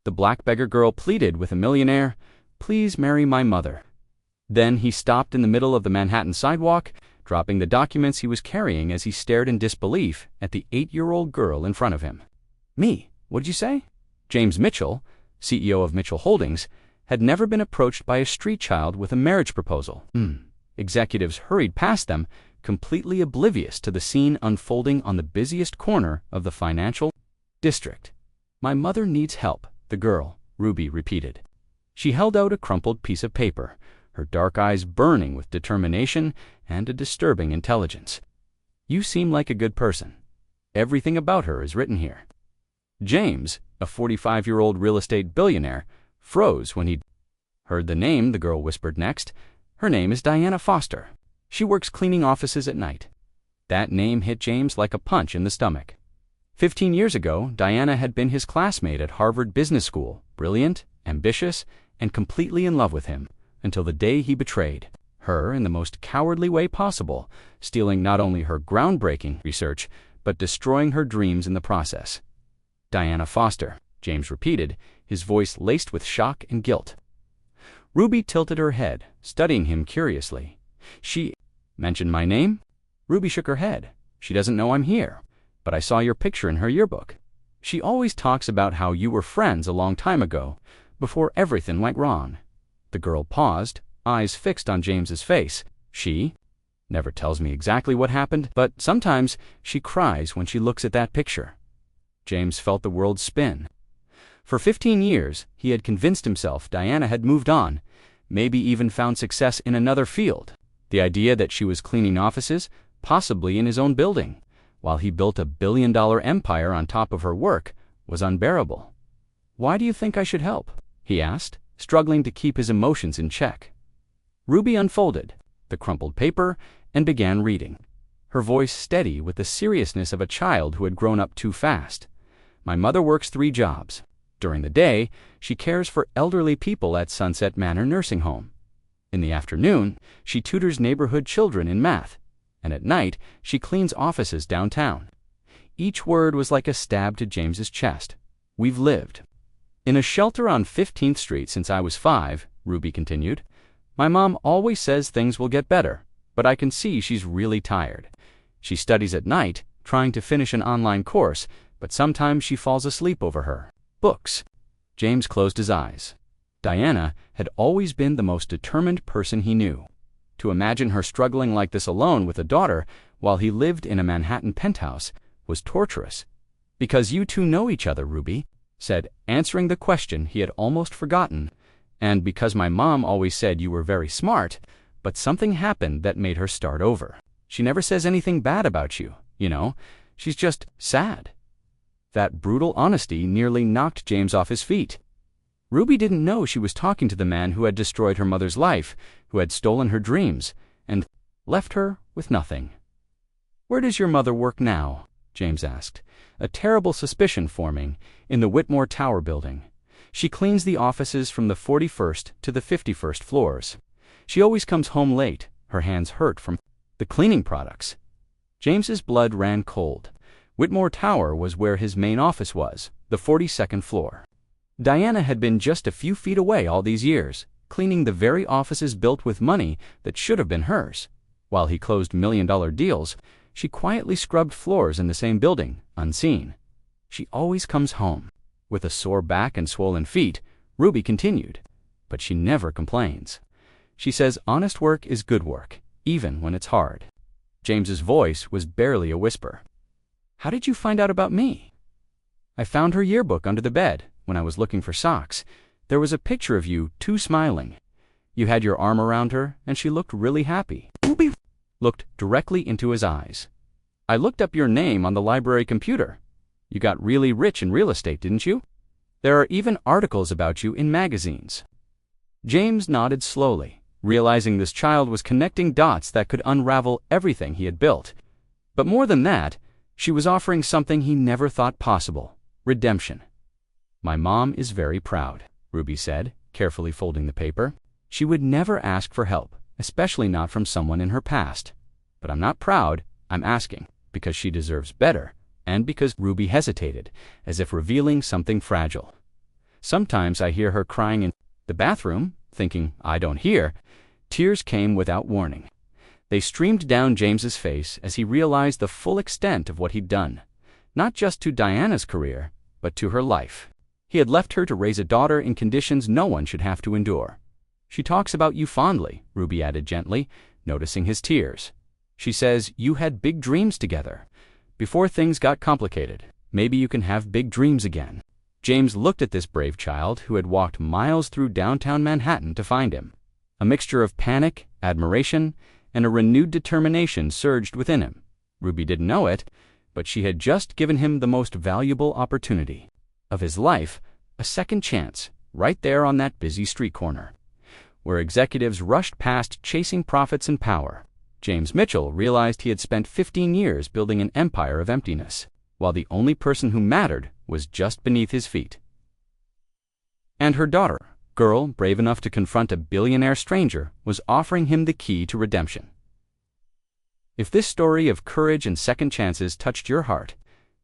the black beggar girl pleaded with a millionaire, "Please marry my mother." Then he stopped in the middle of the Manhattan sidewalk, dropping the documents he was carrying as he stared in disbelief at the 8-year-old girl in front of him. "Me? What'd you say?" James Mitchell, CEO of Mitchell Holdings, had never been approached by a street child with a marriage proposal. Executives hurried past them, completely oblivious to the scene unfolding on the busiest corner of the financial district. "My mother needs help," the girl, Ruby, repeated. She held out a crumpled piece of paper, her dark eyes burning with determination and a disturbing intelligence. "You seem like a good person. Everything about her is written here." James, a 45-year-old real estate billionaire, froze when he heard the name. The girl whispered next, "Her name is Diana Foster. She works cleaning offices at night." That name hit James like a punch in the stomach. 15 years ago, Diana had been his classmate at Harvard Business School, brilliant, ambitious, and completely in love with him, until the day he betrayed her in the most cowardly way possible, stealing not only her groundbreaking research, but destroying her dreams in the process. "Diana Foster," James repeated, his voice laced with shock and guilt. Ruby tilted her head, studying him curiously. "She mentioned my name?" Ruby shook her head. "She doesn't know I'm here, but I saw your picture in her yearbook. She always talks about how you were friends a long time ago, before everything went wrong." The girl paused, eyes fixed on James's face. "She never tells me exactly what happened, but sometimes she cries when she looks at that picture." James felt the world spin. For 15 years, he had convinced himself Diana had moved on, maybe even found success in another field. The idea that she was cleaning offices, possibly in his own building, while he built a billion-dollar empire on top of her work, was unbearable. "Why do you think I should help?" he asked, struggling to keep his emotions in check. Ruby unfolded the crumpled paper and began reading, her voice steady with the seriousness of a child who had grown up too fast. "My mother works 3 jobs. During the day, she cares for elderly people at Sunset Manor Nursing Home. In the afternoon, she tutors neighborhood children in math, and at night, she cleans offices downtown." Each word was like a stab to James's chest. "We've lived in a shelter on 15th Street since I was 5, Ruby continued. "My mom always says things will get better, but I can see she's really tired. She studies at night, trying to finish an online course, but sometimes she falls asleep over her books." James closed his eyes. Diana had always been the most determined person he knew. To imagine her struggling like this alone with a daughter while he lived in a Manhattan penthouse was torturous. "Because you two know each other," Ruby said, answering the question he had almost forgotten. "And because my mom always said you were very smart, but something happened that made her start over. She never says anything bad about you, you know. She's just sad." That brutal honesty nearly knocked James off his feet. Ruby didn't know she was talking to the man who had destroyed her mother's life, who had stolen her dreams, and left her with nothing. "Where does your mother work now?" James asked, a terrible suspicion forming in the Whitmore Tower building. "She cleans the offices from the 41st to the 51st floors. She always comes home late, her hands hurt from the cleaning products." James's blood ran cold. Whitmore Tower was where his main office was, the 42nd floor. Diana had been just a few feet away all these years, cleaning the very offices built with money that should have been hers. While he closed million-dollar deals, she quietly scrubbed floors in the same building, unseen. "She always comes home with a sore back and swollen feet," Ruby continued, "but she never complains. She says honest work is good work, even when it's hard." James's voice was barely a whisper. "How did you find out about me?" "I found her yearbook under the bed when I was looking for socks. There was a picture of you two smiling. You had your arm around her, and she looked really happy." Ruby looked directly into his eyes. "I looked up your name on the library computer. You got really rich in real estate, didn't you? There are even articles about you in magazines." James nodded slowly, realizing this child was connecting dots that could unravel everything he had built. But more than that, she was offering something he never thought possible: redemption. "My mom is very proud," Ruby said, carefully folding the paper. "She would never ask for help, especially not from someone in her past. But I'm not proud, I'm asking, because she deserves better, and because..." Ruby hesitated, as if revealing something fragile. Sometimes I hear her crying in the bathroom, thinking I don't hear. Tears came without warning. They streamed down James's face as he realized the full extent of what he'd done, not just to Diana's career, but to her life. He had left her to raise a daughter in conditions no one should have to endure. "She talks about you fondly," Ruby added gently, noticing his tears. "She says you had big dreams together. Before things got complicated, maybe you can have big dreams again." James looked at this brave child who had walked miles through downtown Manhattan to find him. A mixture of panic, admiration, and a renewed determination surged within him. Ruby didn't know it, but she had just given him the most valuable opportunity of his life, a second chance, right there on that busy street corner, where executives rushed past chasing profits and power. James Mitchell realized he had spent 15 years building an empire of emptiness, while the only person who mattered was just beneath his feet. And her daughter, girl brave enough to confront a billionaire stranger, was offering him the key to redemption. If this story of courage and second chances touched your heart,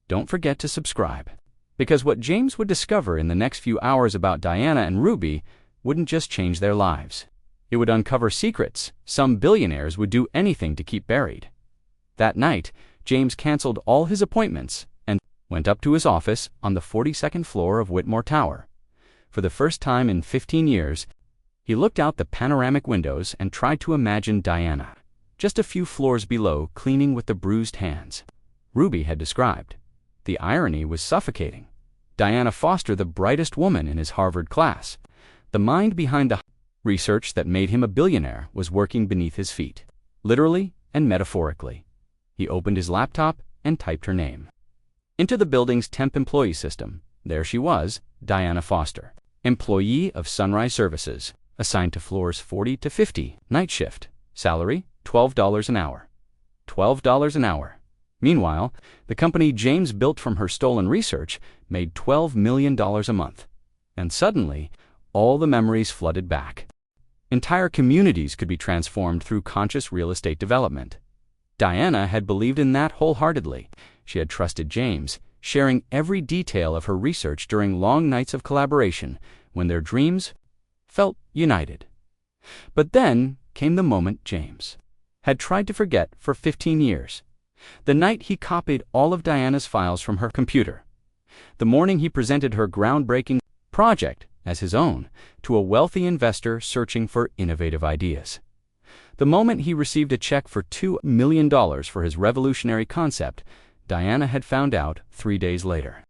don't forget to subscribe. Because what James would discover in the next few hours about Diana and Ruby wouldn't just change their lives. It would uncover secrets some billionaires would do anything to keep buried. That night, James canceled all his appointments and went up to his office on the 42nd floor of Whitmore Tower. For the first time in 15 years, he looked out the panoramic windows and tried to imagine Diana, just a few floors below, cleaning with the bruised hands Ruby had described. The irony was suffocating. Diana Foster, the brightest woman in his Harvard class, the mind behind the research that made him a billionaire, was working beneath his feet, literally and metaphorically. He opened his laptop and typed her name into the building's temp employee system. There she was, Diana Foster, employee of Sunrise Services, assigned to floors 40 to 50, night shift, salary $12 an hour. $12 an hour. Meanwhile, the company James built from her stolen research made $12 million a month. And suddenly, all the memories flooded back. Entire communities could be transformed through conscious real estate development. Diana had believed in that wholeheartedly. She had trusted James, sharing every detail of her research during long nights of collaboration when their dreams felt united. But then came the moment James had tried to forget for 15 years. The night he copied all of Diana's files from her computer. The morning he presented her groundbreaking project as his own to a wealthy investor searching for innovative ideas. The moment he received a check for $2 million for his revolutionary concept, Diana had found out 3 days later.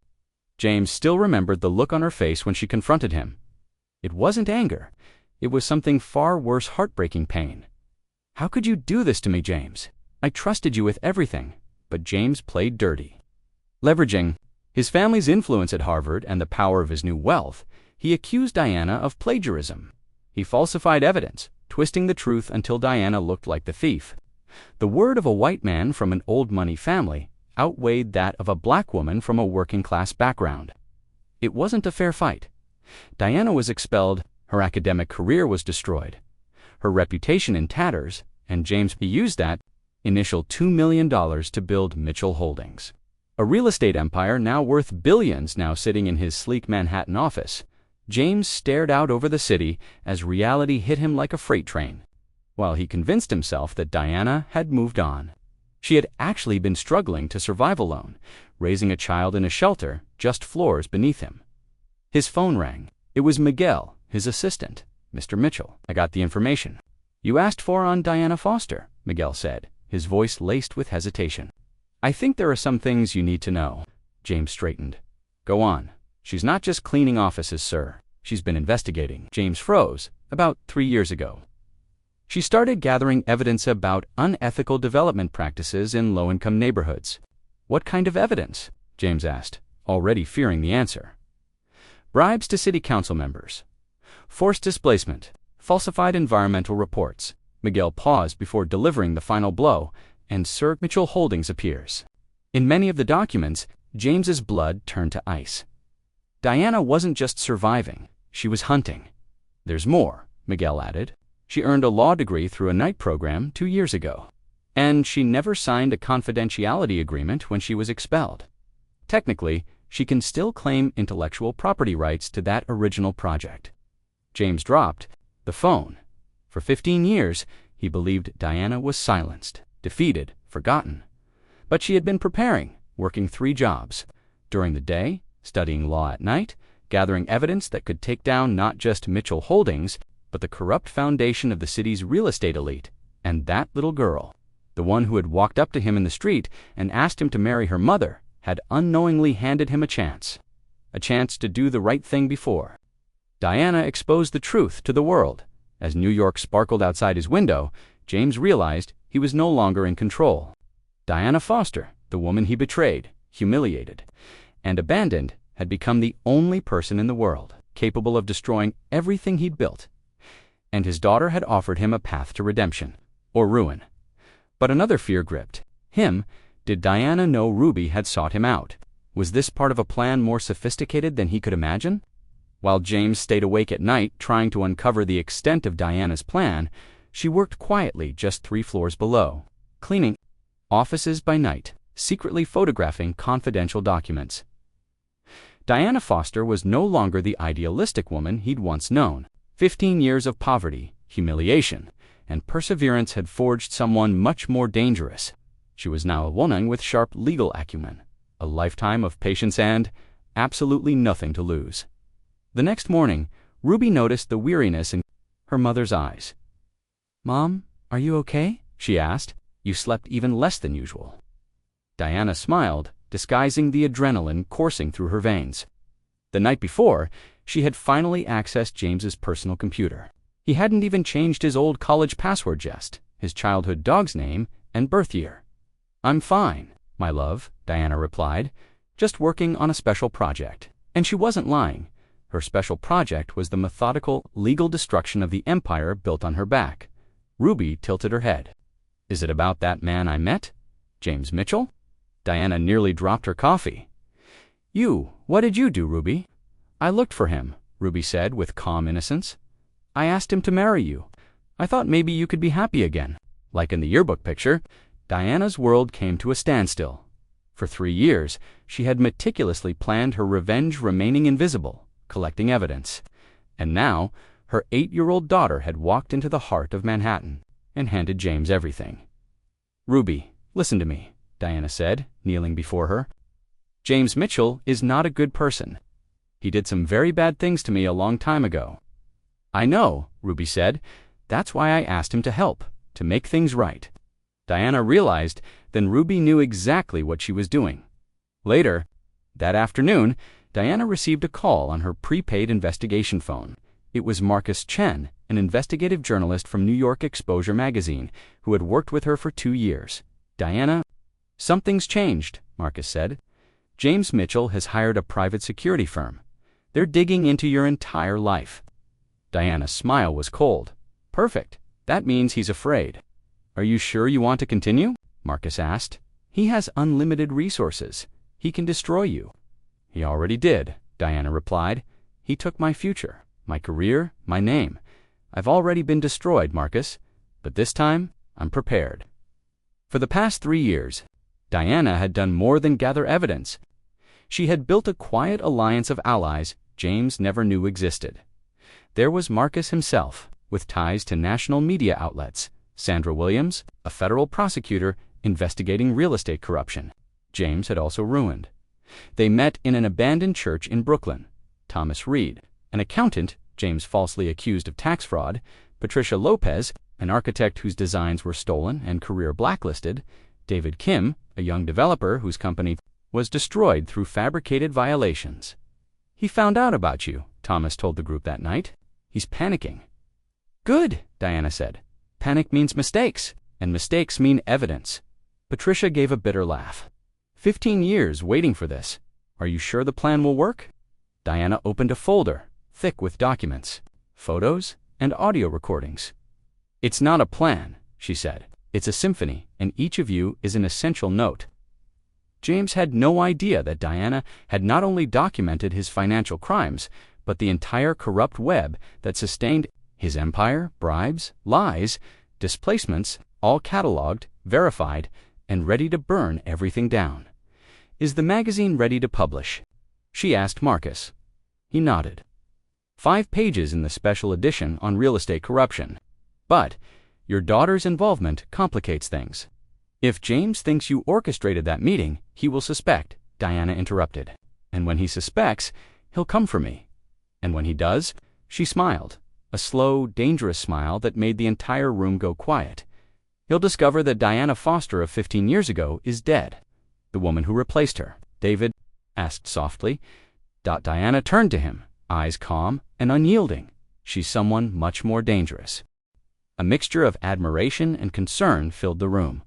James still remembered the look on her face when she confronted him. It wasn't anger. It was something far worse, heartbreaking pain. "How could you do this to me, James? I trusted you with everything." But James played dirty. Leveraging his family's influence at Harvard and the power of his new wealth, he accused Diana of plagiarism. He falsified evidence, twisting the truth until Diana looked like the thief. The word of a white man from an old money family outweighed that of a black woman from a working-class background. It wasn't a fair fight. Diana was expelled, her academic career was destroyed, her reputation in tatters, and James used that initial $2 million to build Mitchell Holdings, a real estate empire now worth billions. Now sitting in his sleek Manhattan office, James stared out over the city as reality hit him like a freight train. While he convinced himself that Diana had moved on, she had actually been struggling to survive alone, raising a child in a shelter just floors beneath him. His phone rang. It was Miguel, his assistant. "Mr. Mitchell, I got the information you asked for on Diana Foster," Miguel said, his voice laced with hesitation. "I think there are some things you need to know." James straightened. "Go on." "She's not just cleaning offices, sir. She's been investigating." James froze. "About 3 years ago, she started gathering evidence about unethical development practices in low-income neighborhoods." "What kind of evidence?" James asked, already fearing the answer. "Bribes to city council members, forced displacement, falsified environmental reports." Miguel paused before delivering the final blow, and Sir Mitchell Holdings appears. In many of the documents, James's blood turned to ice. Diana wasn't just surviving, she was hunting. "There's more," Miguel added. "She earned a law degree through a night program 2 years ago. And she never signed a confidentiality agreement when she was expelled. Technically, she can still claim intellectual property rights to that original project. James dropped the phone. For 15 years, he believed Diana was silenced, defeated, forgotten. But she had been preparing, working 3 jobs. During the day, studying law at night, gathering evidence that could take down not just Mitchell Holdings, but the corrupt foundation of the city's real estate elite. And that little girl, the one who had walked up to him in the street and asked him to marry her mother, had unknowingly handed him a chance to do the right thing before. Diana exposed the truth to the world. As New York sparkled outside his window, James realized he was no longer in control. Diana Foster, the woman he betrayed, humiliated, and abandoned, had become the only person in the world capable of destroying everything he'd built. And his daughter had offered him a path to redemption, or ruin. But another fear gripped him. Did Diana know Ruby had sought him out? Was this part of a plan more sophisticated than he could imagine? While James stayed awake at night trying to uncover the extent of Diana's plan, she worked quietly just 3 floors below, cleaning offices by night, secretly photographing confidential documents. Diana Foster was no longer the idealistic woman he'd once known. 15 years of poverty, humiliation, and perseverance had forged someone much more dangerous. She was now a woman with sharp legal acumen, a lifetime of patience and absolutely nothing to lose. The next morning, Ruby noticed the weariness in her mother's eyes. "Mom, are you okay?" she asked. "You slept even less than usual." Diana smiled, disguising the adrenaline coursing through her veins. The night before, she had finally accessed James's personal computer. He hadn't even changed his old college password, just his childhood dog's name and birth year. "I'm fine, my love," Diana replied, "just working on a special project." And she wasn't lying. Her special project was the methodical, legal destruction of the empire built on her back. Ruby tilted her head. "Is it about that man I met? James Mitchell?" Diana nearly dropped her coffee. What did you do, Ruby?" "I looked for him," Ruby said with calm innocence. "I asked him to marry you. I thought maybe you could be happy again." Like in the yearbook picture, Diana's world came to a standstill. For 3 years, she had meticulously planned her revenge, remaining invisible, collecting evidence. And now, her 8-year-old daughter had walked into the heart of Manhattan and handed James everything. "Ruby, listen to me," Diana said, kneeling before her. "James Mitchell is not a good person. He did some very bad things to me a long time ago." "I know," Ruby said. "That's why I asked him to help, to make things right." Diana realized then Ruby knew exactly what she was doing. Later, that afternoon, Diana received a call on her prepaid investigation phone. It was Marcus Chen, an investigative journalist from New York Exposure magazine, who had worked with her for 2 years. "Diana, something's changed," Marcus said. "James Mitchell has hired a private security firm. They're digging into your entire life." Diana's smile was cold. "Perfect. That means he's afraid." "Are you sure you want to continue?" Marcus asked. "He has unlimited resources. He can destroy you." "He already did," Diana replied. "He took my future, my career, my name. I've already been destroyed, Marcus, but this time I'm prepared." For the past 3 years, Diana had done more than gather evidence. She had built a quiet alliance of allies James never knew existed. There was Marcus himself, with ties to national media outlets, Sandra Williams, a federal prosecutor investigating real estate corruption. James had also ruined. They met in an abandoned church in Brooklyn. Thomas Reed, an accountant James falsely accused of tax fraud, Patricia Lopez, an architect whose designs were stolen and career blacklisted, David Kim, a young developer whose company was destroyed through fabricated violations. "He found out about you," Thomas told the group that night. "He's panicking." "Good," Diana said. "Panic means mistakes, and mistakes mean evidence." Patricia gave a bitter laugh. 15 years waiting for this. Are you sure the plan will work?" Diana opened a folder, thick with documents, photos, and audio recordings. "It's not a plan," she said. "It's a symphony, and each of you is an essential note." James had no idea that Diana had not only documented his financial crimes, but the entire corrupt web that sustained his empire, bribes, lies, displacements, all cataloged, verified, and ready to burn everything down. "Is the magazine ready to publish?" she asked Marcus. He nodded. 5 pages in the special edition on real estate corruption. But your daughter's involvement complicates things. If James thinks you orchestrated that meeting, he will suspect, Diana interrupted. And when he suspects, he'll come for me. And when he does, she smiled, a slow, dangerous smile that made the entire room go quiet. He'll discover that Diana Foster of 15 years ago is dead. The woman who replaced her, David asked softly. Diana turned to him, eyes calm and unyielding. She's someone much more dangerous. A mixture of admiration and concern filled the room.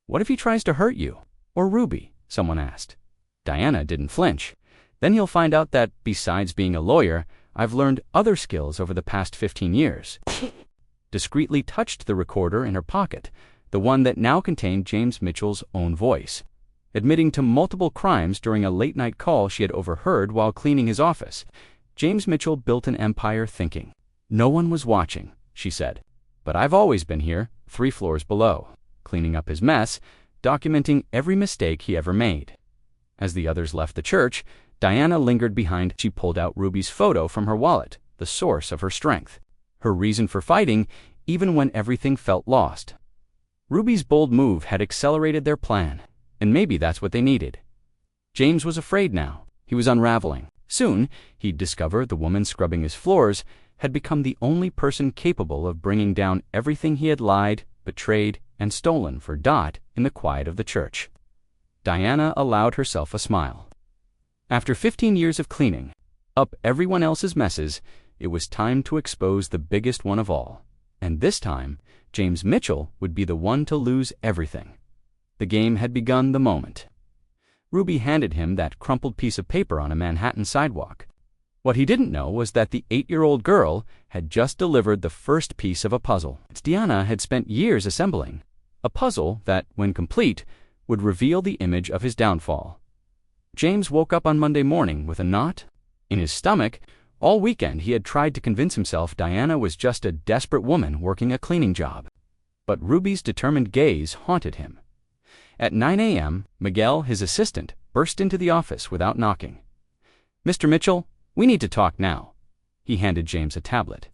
What if he tries to hurt you? Or Ruby? Someone asked. Diana didn't flinch. Then you'll find out that, besides being a lawyer, I've learned other skills over the past 15 years. Discreetly touched the recorder in her pocket, the one that now contained James Mitchell's own voice, admitting to multiple crimes during a late-night call she had overheard while cleaning his office. James Mitchell built an empire thinking. No one was watching, she said. But I've always been here, 3 floors below, cleaning up his mess, documenting every mistake he ever made. As the others left the church, Diana lingered behind. She pulled out Ruby's photo from her wallet, the source of her strength, her reason for fighting, even when everything felt lost. Ruby's bold move had accelerated their plan, and maybe that's what they needed. James was afraid now. He was unraveling. Soon, he'd discover the woman scrubbing his floors had become the only person capable of bringing down everything he had lied, betrayed, and stolen for Dot in the quiet of the church. Diana allowed herself a smile. After 15 years of cleaning up everyone else's messes, it was time to expose the biggest one of all. And this time, James Mitchell would be the one to lose everything. The game had begun the moment. Ruby handed him that crumpled piece of paper on a Manhattan sidewalk. What he didn't know was that the 8-year-old girl had just delivered the first piece of a puzzle Diana had spent years assembling, a puzzle that, when complete, would reveal the image of his downfall. James woke up on Monday morning with a knot in his stomach. All weekend he had tried to convince himself Diana was just a desperate woman working a cleaning job. But Ruby's determined gaze haunted him. At 9 a.m., Miguel, his assistant, burst into the office without knocking. Mr. Mitchell, we need to talk now. He handed James a tablet.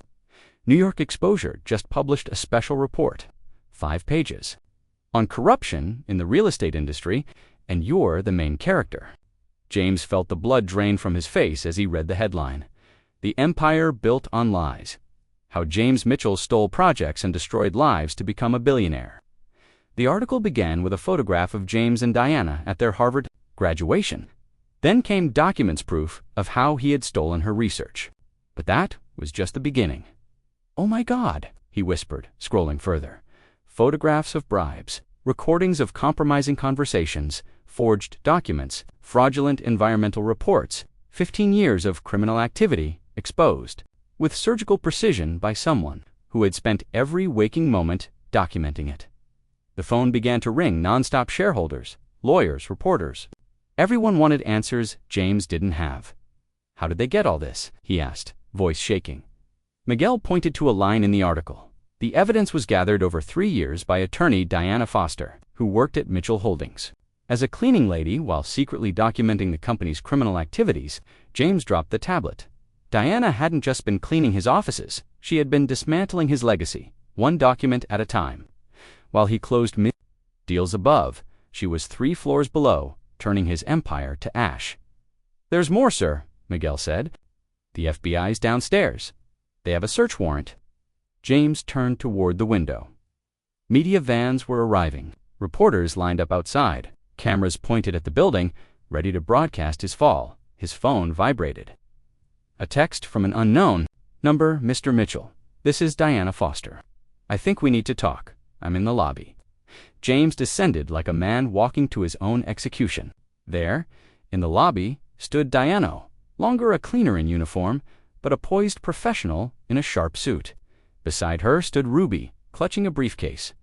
New York Exposure just published a special report, 5 pages, on corruption in the real estate industry, and you're the main character. James felt the blood drain from his face as he read the headline. The Empire Built on Lies. How James Mitchell Stole Projects and Destroyed Lives to Become a Billionaire. The article began with a photograph of James and Diana at their Harvard graduation. Then came documents proof of how he had stolen her research. But that was just the beginning. Oh my God, he whispered, scrolling further. Photographs of bribes, recordings of compromising conversations, forged documents, fraudulent environmental reports, 15 years of criminal activity exposed, with surgical precision by someone who had spent every waking moment documenting it. The phone began to ring nonstop. Shareholders, lawyers, reporters. Everyone wanted answers James didn't have. How did they get all this? He asked, voice shaking. Miguel pointed to a line in the article. The evidence was gathered over 3 years by attorney Diana Foster, who worked at Mitchell Holdings. As a cleaning lady while secretly documenting the company's criminal activities, James dropped the tablet. Diana hadn't just been cleaning his offices, she had been dismantling his legacy, one document at a time. While he closed deals above, she was 3 floors below, turning his empire to ash. There's more, sir, Miguel said. The FBI's downstairs. They have a search warrant. James turned toward the window. Media vans were arriving. Reporters lined up outside. Cameras pointed at the building, ready to broadcast his fall. His phone vibrated. A text from an unknown number. Mr. Mitchell, this is Diana Foster. I think we need to talk. I'm in the lobby. James descended like a man walking to his own execution. There, in the lobby, stood Diana, longer a cleaner in uniform, but a poised professional in a sharp suit. Beside her stood Ruby, clutching a briefcase.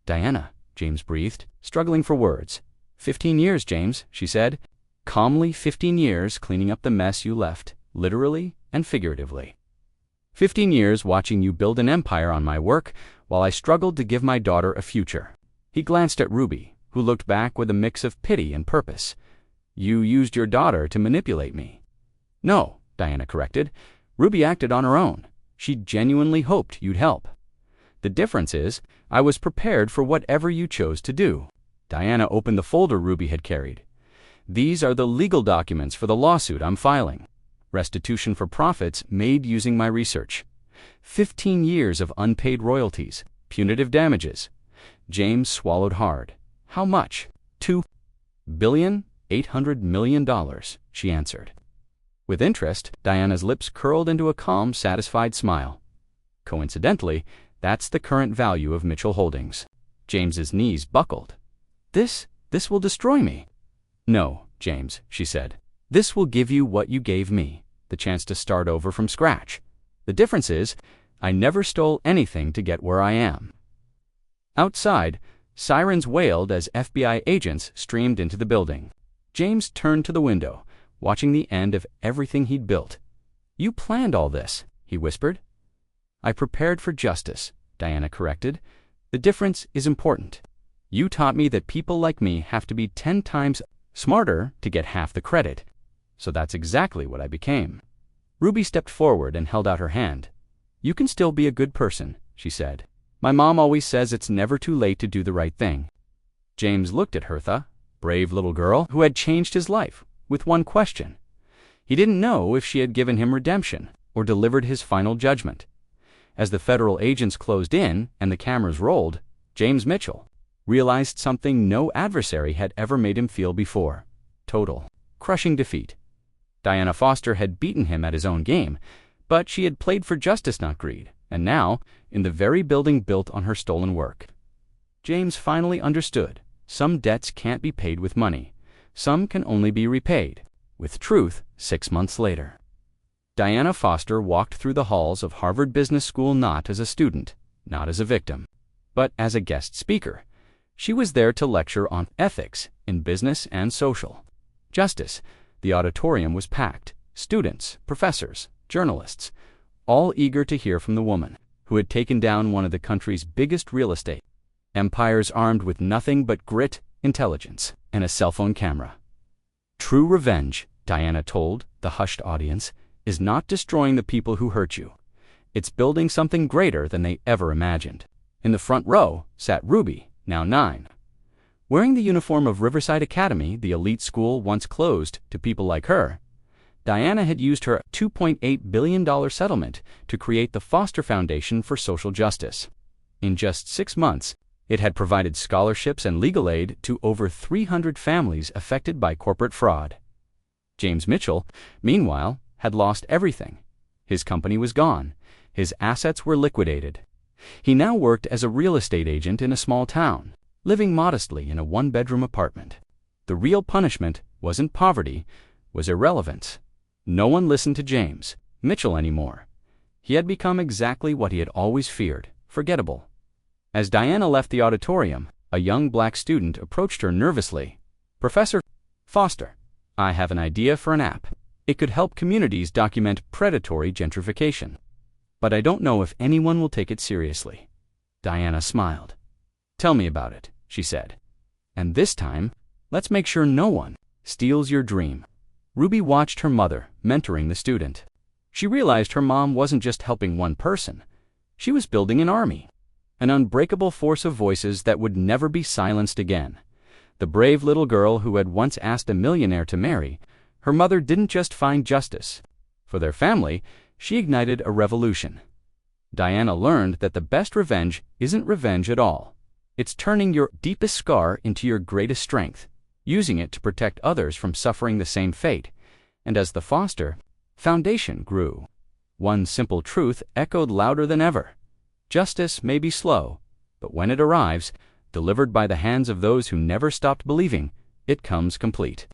Diana, James breathed, struggling for words. 15 years, James, she said. Calmly 15 years cleaning up the mess you left, literally and figuratively. 15 years watching you build an empire on my work while I struggled to give my daughter a future. He glanced at Ruby, who looked back with a mix of pity and purpose. You used your daughter to manipulate me. No, Diana corrected. Ruby acted on her own. She genuinely hoped you'd help. The difference is, I was prepared for whatever you chose to do. Diana opened the folder Ruby had carried. These are the legal documents for the lawsuit I'm filing. Restitution for profits made using my research. 15 years of unpaid royalties. Punitive damages. James swallowed hard. How much? $2,800,000,000, she answered. With interest, Diana's lips curled into a calm, satisfied smile. Coincidentally, that's the current value of Mitchell Holdings. James's knees buckled. This will destroy me. No, James, she said. This will give you what you gave me, the chance to start over from scratch. The difference is, I never stole anything to get where I am. Outside, sirens wailed as FBI agents streamed into the building. James turned to the window, watching the end of everything he'd built. You planned all this, he whispered. I prepared for justice, Diana corrected. The difference is important. You taught me that people like me have to be 10 times smarter to get half the credit. So that's exactly what I became. Ruby stepped forward and held out her hand. You can still be a good person, she said. My mom always says it's never too late to do the right thing. James looked at Hertha, brave little girl who had changed his life, with one question. He didn't know if she had given him redemption or delivered his final judgment. As the federal agents closed in and the cameras rolled, James Mitchell realized something no adversary had ever made him feel before. Total, crushing defeat. Diana Foster had beaten him at his own game, but she had played for justice, not greed, and now, in the very building built on her stolen work. James finally understood. Some debts can't be paid with money. Some can only be repaid with truth 6 months later. Diana Foster walked through the halls of Harvard Business School not as a student, not as a victim, but as a guest speaker. She was there to lecture on ethics in business and social justice. The auditorium was packed. Students, professors, journalists, all eager to hear from the woman who had taken down one of the country's biggest real estate empires armed with nothing but grit, intelligence, and a cell phone camera. True revenge, Diana told the hushed audience, is not destroying the people who hurt you. It's building something greater than they ever imagined. In the front row sat Ruby, now 9. Wearing the uniform of Riverside Academy, the elite school once closed to people like her, Diana had used her $2.8 billion settlement to create the Foster Foundation for Social Justice. In just 6 months, it had provided scholarships and legal aid to over 300 families affected by corporate fraud. James Mitchell, meanwhile, had lost everything. His company was gone. His assets were liquidated. He now worked as a real estate agent in a small town, living modestly in a 1-bedroom apartment. The real punishment wasn't poverty, was irrelevance. No one listened to James Mitchell anymore. He had become exactly what he had always feared, forgettable. As Diana left the auditorium, a young black student approached her nervously. Professor Foster, I have an idea for an app. It could help communities document predatory gentrification. But I don't know if anyone will take it seriously. Diana smiled. Tell me about it, she said. And this time, let's make sure no one steals your dream. Ruby watched her mother mentoring the student. She realized her mom wasn't just helping one person. She was building an army, an unbreakable force of voices that would never be silenced again. The brave little girl who had once asked a millionaire to marry, her mother didn't just find justice. For their family, she ignited a revolution. Diana learned that the best revenge isn't revenge at all. It's turning your deepest scar into your greatest strength, using it to protect others from suffering the same fate. And as the Foster Foundation grew, one simple truth echoed louder than ever. Justice may be slow, but when it arrives, delivered by the hands of those who never stopped believing, it comes complete.